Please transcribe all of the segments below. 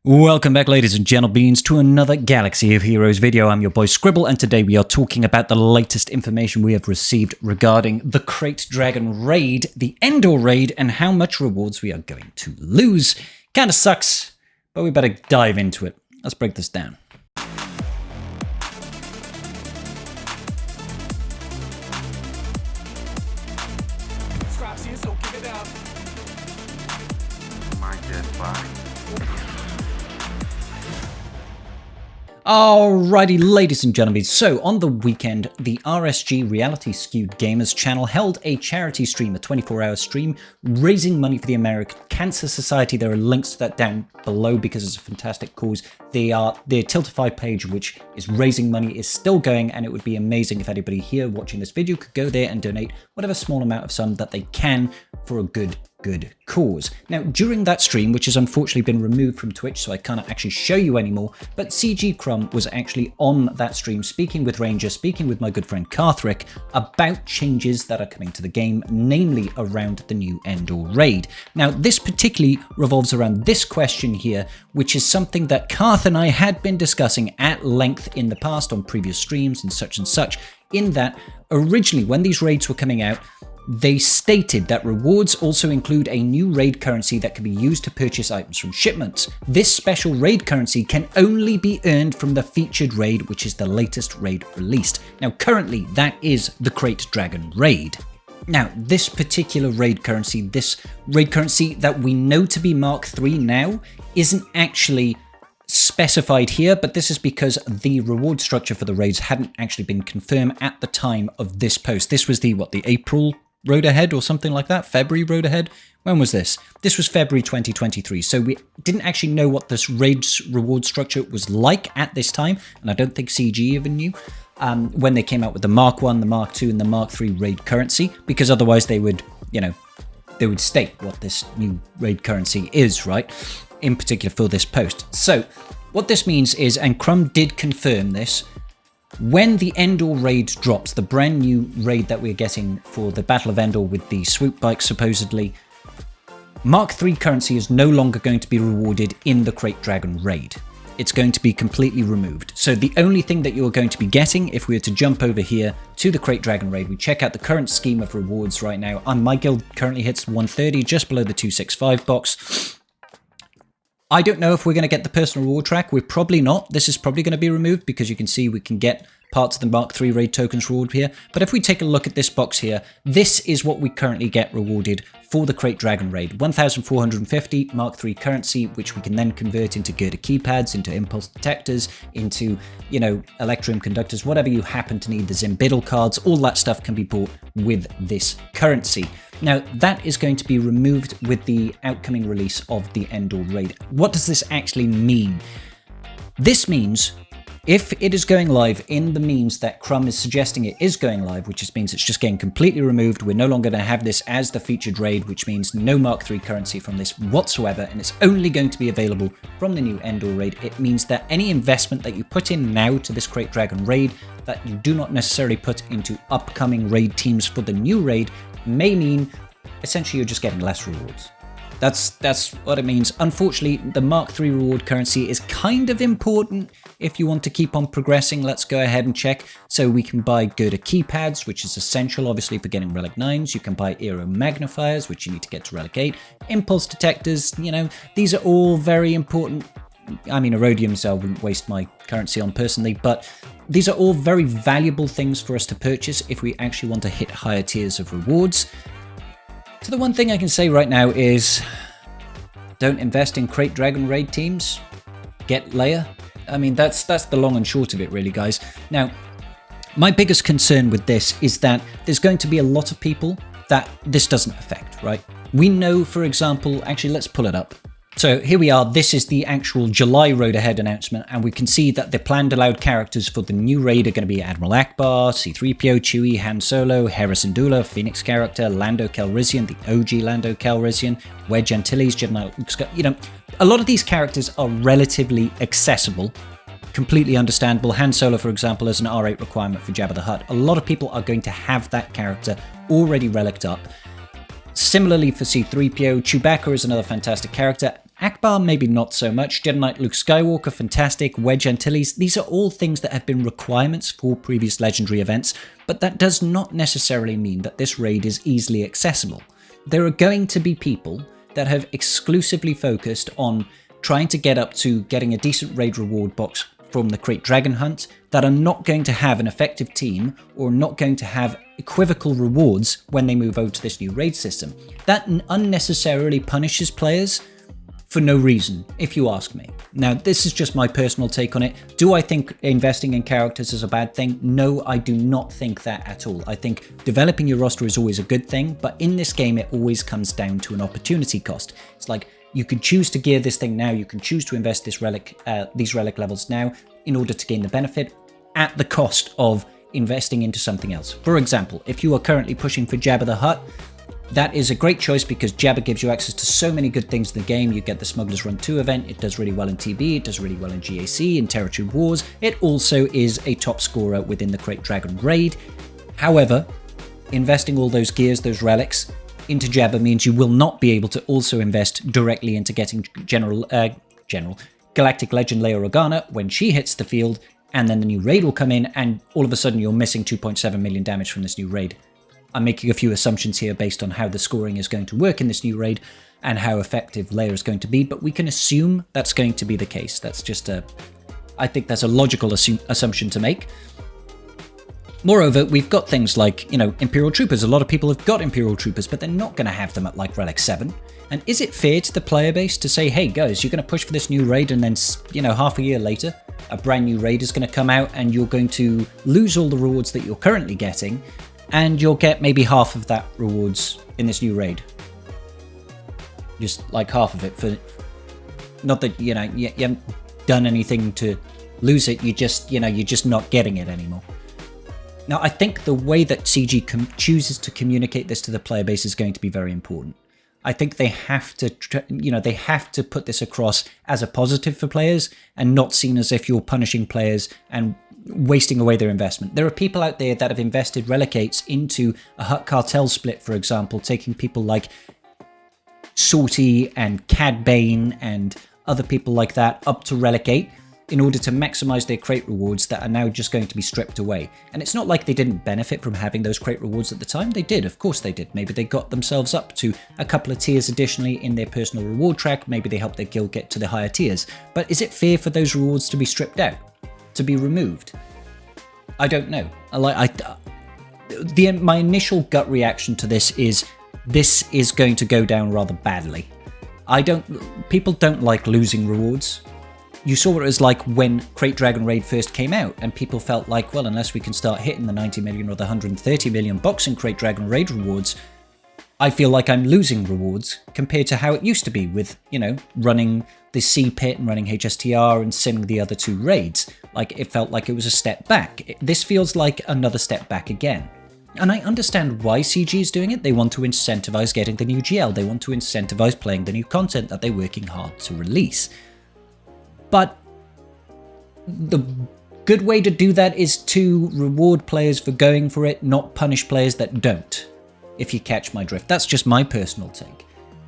Welcome back, ladies and gentlemen, to another Galaxy of Heroes video. I'm your boy Scribble, and today we are talking about the latest information we have received regarding the Krayt Dragon Raid, the Endor Raid, and how much rewards we are going to lose. Kinda sucks, but we better dive into it. Let's break this down. Alrighty, ladies and gentlemen, so on the weekend, the RSG Reality Skewed Gamers channel held a charity stream, a 24-hour stream, raising money for the American Cancer Society. There are links to that down below because it's a fantastic cause. The Tiltify page, which is raising money, is still going, and it would be amazing if anybody here watching this video could go there and donate whatever small amount of sum that they can for a good cause. Now, during that stream, which has unfortunately been removed from Twitch, so I can't actually show you anymore, but CG Crumb was actually on that stream speaking with Ranger, speaking with my good friend Karthric about changes that are coming to the game, namely around the new Endor Raid. Now, this particularly revolves around this question here, which is something that Karth and I had been discussing at length in the past on previous streams and such, in that originally when these raids were coming out, they stated that rewards also include a new raid currency that can be used to purchase items from shipments. This special raid currency can only be earned from the featured raid, which is the latest raid released. Now, currently, that is the Krayt Dragon Raid. Now, this particular raid currency, that we know to be Mark III now, isn't actually specified here, but this is because the reward structure for the raids hadn't actually been confirmed at the time of this post. This was the April road ahead or something like that? February road ahead? When was this? This was February 2023. So we didn't actually know what this raid's reward structure was like at this time, and I don't think CG even knew when they came out with the Mark 1, the Mark 2, and the Mark 3 raid currency, because otherwise they would, they would state what this new raid currency is, right? In particular for this post. So what this means is, and Crumb did confirm this, when the Endor raid drops, the brand new raid that we're getting for the Battle of Endor with the swoop bikes supposedly, Mark III currency is no longer going to be rewarded in the Krayt Dragon Raid. It's going to be completely removed. So the only thing that you're going to be getting, if we were to jump over here to the Krayt Dragon Raid, we check out the current scheme of rewards right now. My guild currently hits 130, just below the 265 box. I don't know if we're going to get the personal reward track. We're probably not. This is probably going to be removed because you can see we can get parts of the Mark III raid tokens reward here. But if we take a look at this box here, this is what we currently get rewarded for the Krayt Dragon Raid. 1,450 Mark III currency, which we can then convert into girder keypads, into impulse detectors, into, electrum conductors, whatever you happen to need. The Zimbiddle cards, all that stuff can be bought with this currency. Now, that is going to be removed with the outcoming release of the Endor Raid. What does this actually mean? This means if it is going live in the means that Crumb is suggesting it is going live, which just means it's just getting completely removed, we're no longer going to have this as the featured raid, which means no Mark III currency from this whatsoever, and it's only going to be available from the new Endor Raid. It means that any investment that you put in now to this Krayt Dragon Raid that you do not necessarily put into upcoming raid teams for the new raid may mean essentially you're just getting less rewards. That's what it means. Unfortunately, the Mark III reward currency is kind of important if you want to keep on progressing. Let's go ahead and check. So we can buy girder keypads, which is essential obviously for getting Relic 9s. You can buy aero magnifiers, which you need to get to Relic 8. Impulse detectors, these are all very important. I mean, Erodiums I wouldn't waste my currency on personally, but these are all very valuable things for us to purchase if we actually want to hit higher tiers of rewards. So the one thing I can say right now is don't invest in Krayt Dragon Raid teams. Get Leia. I mean, that's the long and short of it really, guys. Now, my biggest concern with this is that there's going to be a lot of people that this doesn't affect, right? We know, for example, actually, let's pull it up. So here we are, this is the actual July Road Ahead announcement, and we can see that the planned allowed characters for the new raid are going to be Admiral Akbar, C-3PO, Chewie, Han Solo, Hera Syndulla, Phoenix character, Lando Calrissian, the OG Lando Calrissian, Wedge Antilles, General, a lot of these characters are relatively accessible, completely understandable. Han Solo, for example, is an R8 requirement for Jabba the Hutt. A lot of people are going to have that character already reliced up. Similarly for C-3PO, Chewbacca is another fantastic character, Akbar, maybe not so much. Jedi Knight Luke Skywalker, fantastic. Wedge Antilles, these are all things that have been requirements for previous legendary events, but that does not necessarily mean that this raid is easily accessible. There are going to be people that have exclusively focused on trying to get up to getting a decent raid reward box from the Krayt Dragon Hunt that are not going to have an effective team or not going to have equivocal rewards when they move over to this new raid system. That unnecessarily punishes players for no reason, if you ask me. Now, this is just my personal take on it. Do I think investing in characters is a bad thing? No, I do not think that at all. I think developing your roster is always a good thing, but in this game, it always comes down to an opportunity cost. It's like, you can choose to gear this thing now, you can choose to invest these relic levels now in order to gain the benefit at the cost of investing into something else. For example, if you are currently pushing for Jabba the Hutt, that is a great choice because Jabba gives you access to so many good things in the game. You get the Smuggler's Run 2 event, it does really well in TB, it does really well in GAC, in Territory Wars. It also is a top scorer within the Krayt Dragon Raid. However, investing all those gears, those relics, into Jabba means you will not be able to also invest directly into getting Galactic Legend Leia Organa when she hits the field, and then the new raid will come in, and all of a sudden you're missing 2.7 million damage from this new raid. I'm making a few assumptions here based on how the scoring is going to work in this new raid and how effective Leia is going to be, but we can assume that's going to be the case. That's just I think that's a logical assumption to make. Moreover, we've got things like, Imperial Troopers. A lot of people have got Imperial Troopers, but they're not going to have them at like Relic 7. And is it fair to the player base to say, hey guys, you're going to push for this new raid and then, half a year later, a brand new raid is going to come out and you're going to lose all the rewards that you're currently getting and you'll get maybe half of that rewards in this new raid. Just like half of it for, not that, you haven't done anything to lose it, you're just not getting it anymore. Now, I think the way that CG chooses to communicate this to the player base is going to be very important. I think they have to, they have to put this across as a positive for players and not seen as if you're punishing players and wasting away their investment. There are people out there that have invested Relicates into a Hutt Cartel split, for example, taking people like Sorty and Cad Bane and other people like that up to Relicate in order to maximize their Krayt rewards that are now just going to be stripped away. And it's not like they didn't benefit from having those Krayt rewards at the time. They did, of course they did. Maybe they got themselves up to a couple of tiers additionally in their personal reward track. Maybe they helped their guild get to the higher tiers. But is it fair for those rewards to be stripped out? To be removed? I don't know. My initial gut reaction to this is going to go down rather badly. People don't like losing rewards. You saw what it was like when Krayt Dragon Raid first came out, and people felt like, well, unless we can start hitting the 90 million or the 130 million boxing Krayt Dragon Raid rewards, I feel like I'm losing rewards compared to how it used to be with, running the C Pit and running HSTR and simming the other two raids. Like, it felt like it was a step back. This feels like another step back again. And I understand why CG is doing it. They want to incentivize getting the new GL. They want to incentivize playing the new content that they're working hard to release. But the good way to do that is to reward players for going for it, not punish players that don't, if you catch my drift. That's just my personal take.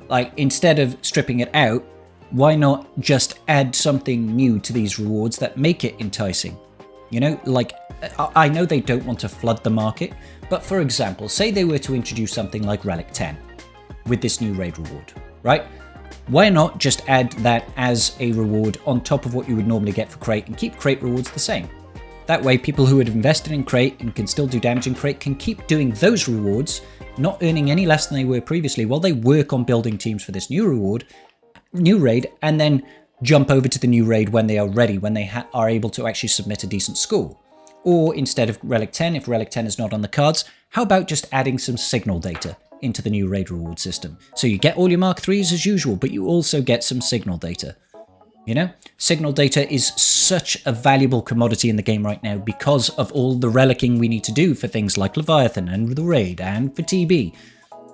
Like, instead of stripping it out, why not just add something new to these rewards that make it enticing? I know they don't want to flood the market, but for example, say they were to introduce something like Relic 10 with this new raid reward, right? Why not just add that as a reward on top of what you would normally get for Krayt and keep Krayt rewards the same? That way, people who had invested in Krayt and can still do damage in Krayt can keep doing those rewards, not earning any less than they were previously, while they work on building teams for this new raid, and then jump over to the new raid when they are ready, when they are able to actually submit a decent score. Or instead of Relic 10, if Relic 10 is not on the cards, how about just adding some signal data into the new raid reward system? So you get all your Mark 3s as usual, but you also get some signal data. Signal data is such a valuable commodity in the game right now because of all the relicking we need to do for things like Leviathan and the raid and for TB.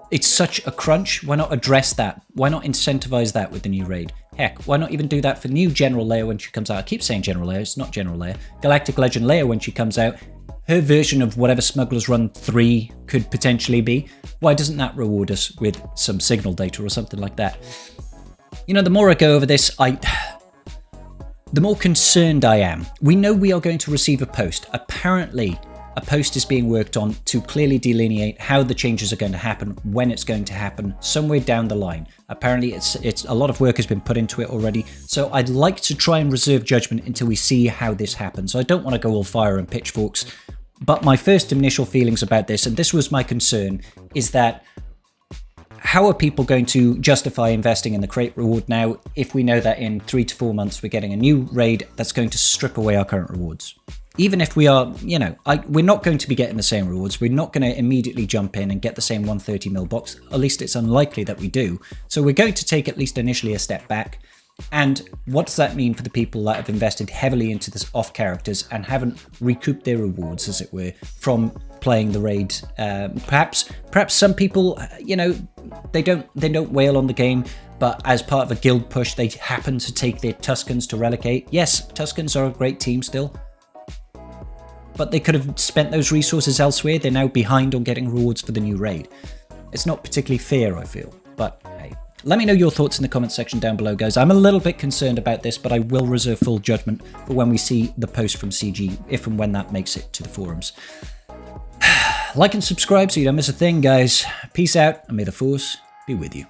It's such a crunch. Why not address that? Why not incentivize that with the new raid? Heck, why not even do that for new General Leia when she comes out? I keep saying General Leia, it's not General Leia. Galactic Legend Leia when she comes out. Her version of whatever Smuggler's Run 3 could potentially be. Why doesn't that reward us with some signal data or something like that? You know, the more I go over this, the more concerned I am. We know we are going to receive a post. Apparently, a post is being worked on to clearly delineate how the changes are going to happen, when it's going to happen, somewhere down the line. Apparently, it's a lot of work has been put into it already. So I'd like to try and reserve judgment until we see how this happens. I don't want to go all fire and pitchforks, but my first initial feelings about this, and this was my concern, is that how are people going to justify investing in the Krayt reward now if we know that in 3 to 4 months we're getting a new raid that's going to strip away our current rewards? Even if we are, you know, we're not going to be getting the same rewards. We're not going to immediately jump in and get the same 130 mil box. At least it's unlikely that we do. So we're going to take at least initially a step back. And what does that mean for the people that have invested heavily into this off characters and haven't recouped their rewards, as it were, from playing the raid? Perhaps some people, you know, they don't wail on the game, but as part of a guild push, they happen to take their Tuscans to Relic 8. Yes, Tuscans are a great team still, but they could have spent those resources elsewhere. They're now behind on getting rewards for the new raid. It's not particularly fair, I feel, but hey. Let me know your thoughts in the comment section down below, guys. I'm a little bit concerned about this, but I will reserve full judgment for when we see the post from CG, if and when that makes it to the forums. Like and subscribe so you don't miss a thing, guys. Peace out, and may the Force be with you.